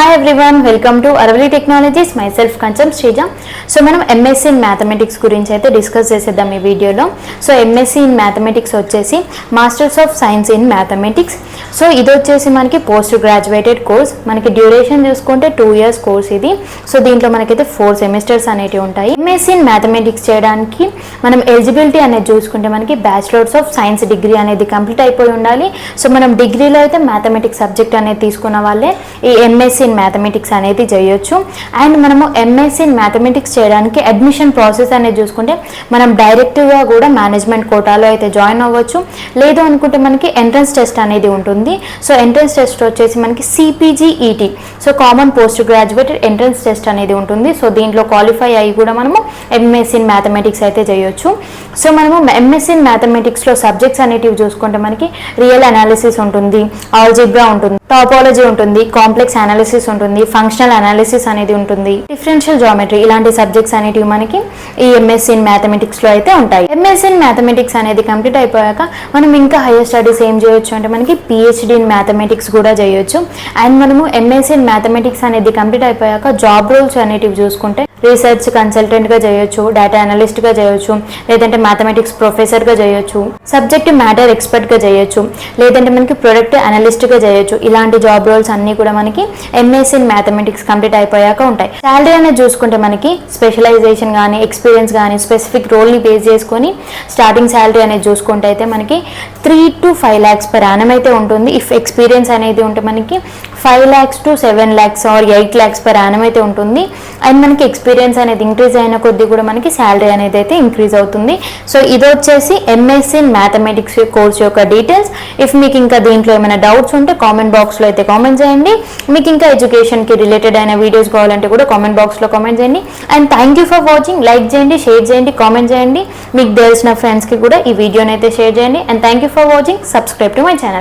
Hi everyone, welcome to Aravali Technologies. Myself Kancham Shrija. So మనం MSc in Mathematics గురించి అయితే discuss చేసేద్దాం ఈ వీడియోలో. సో MSc in Mathematics వచ్చేసి masters of science in mathematics. So ఇది వచ్చేసి మనకి పోస్ట్ గ్రాడ్యుయేటెడ్ కోర్స్. మనకి డ్యూరేషన్ చూసుకుంటే 2 years కోర్స్ ఇది. సో దీంట్లో మనకైతే 4 సెమిస్టర్స్ అనేవి ఉంటాయి. MSc in Mathematics చేయడానికి మనం ఎలిజిబిలిటీ అనేది చూసుకుంటే మనకి బ్యాచిలర్స్ ఆఫ్ సైన్స్ డిగ్రీ అనేది కంప్లీట్ అయిపోయి ఉండాలి. సో మనం డిగ్రీలో అయితే మ్యాథమెటిక్స్ సబ్జెక్ట్ అనేది తీసుకున్న వాళ్ళే ఈ MSc in మ్యాథమెటిక్స్ అనేది చేయొచ్చు. అండ్ మనము MSc in మ్యాథమెటిక్స్ చేయడానికి అడ్మిషన్ ప్రాసెస్ అనేది చూసుకుంటే మనం డైరెక్ట్గా కూడా మేనేజ్మెంట్ కోటాలో అయితే జాయిన్ అవ్వచ్చు. లేదు అనుకుంటే మనకి ఎంట్రన్స్ టెస్ట్ అనేది ఉంటుంది. సో ఎంట్రన్స్ టెస్ట్ వచ్చేసి మనకి CPGET, so common post graduated entrance test అనేది ఉంటుంది. సో దీంట్లో క్వాలిఫై అయ్యి కూడా మనము MSc in మ్యాథమెటిక్స్ అయితే చేయొచ్చు. సో మనము MSc in మ్యాథమెటిక్స్లో సబ్జెక్ట్స్ అనేటివి చూసుకుంటే మనకి రియల్ అనాలిసిస్ ఉంటుంది, ఆల్జిబ్రా ఉంటుంది, టాపాలజీ ఉంటుంది, కాంప్లెక్స్ అనాలిసిస్ ఉంటుంది, ఫంక్షనల్ అనాలిసిస్ అనేది ఉంటుంది, డిఫరెన్షియల్ జియోమెట్రీ, ఇలాంటి సబ్జెక్ట్స్ అనేటివి మనకి ఈ MSc in మ్యాథమెటిక్స్ లో అయితే ఉంటాయి. MSc in మ్యాథమెటిక్స్ అనేది కంప్లీట్ అయిపోయాక మనం ఇంకా హైయర్ స్టడీస్ ఏం చేయొచ్చు అంటే మనకి PhD in మ్యాథమెటిక్స్ కూడా చేయొచ్చు. అండ్ మనము MSc in మ్యాథమెటిక్స్ అనేది కంప్లీట్ అయిపోయాక జాబ్ రోల్స్ అనేటివి చూసుకుంటే రీసెర్చ్ కన్సల్టెంట్గా చేయొచ్చు, డేటా అనలిస్ట్గా చేయొచ్చు, లేదంటే మ్యాథమెటిక్స్ ప్రొఫెసర్గా చేయొచ్చు, సబ్జెక్ట్ మ్యాటర్ ఎక్స్పర్ట్గా చేయొచ్చు, లేదంటే మనకి ప్రొడక్ట్ అనలిస్ట్గా చేయొచ్చు. ఇలాంటి జాబ్ రోల్స్ అన్నీ కూడా మనకి MSc in మ్యాథమెటిక్స్ కంప్లీట్ అయిపోయాక ఉంటాయి. శాలరీ అనేది చూసుకుంటే మనకి స్పెషలైజేషన్ కానీ ఎక్స్పీరియన్స్ కానీ స్పెసిఫిక్ రోల్ని బేస్ చేసుకొని స్టార్టింగ్ శాలరీ అనేది చూసుకుంటే అయితే మనకి 3 to 5 lakhs per annum అయితే ఉంటుంది. ఇఫ్ ఎక్స్పీరియన్స్ అనేది ఉంటే మనకి 5 lakhs to 7 lakhs or 8 lakhs per annum అయితే ఉంటుంది. అండ్ మనకి ఎక్స్పీరియన్స్ అనేది ఇంక్రీజ్ అయిన కొద్దీ కూడా మనకి శాలరీ అనేది అయితే ఇంక్రీజ్ అవుతుంది. సో ఇది వచ్చేసి MSc in మ్యాథమెటిక్స్ కోర్స్ యొక్క డీటెయిల్స్. ఇఫ్ మీకు ఇంకా దీంట్లో ఏమైనా డౌట్స్ ఉంటే కామెంట్ బాక్స్లో అయితే కామెంట్ చేయండి. మీకు ఇంకా ఎడ్యుకేషన్కి రిలేటెడ్ అయిన వీడియోస్ కావాలంటే కూడా కామెంట్ బాక్స్లో కామెంట్ చేయండి. And thank you for watching. Like చేయండి, షేర్ చేయండి, కామెంట్ చేయండి. మీకు తెలిసిన ఫ్రెండ్స్కి కూడా ఈ వీడియోని అయితే షేర్ చేయండి. And thank you for watching. Subscribe to my channel.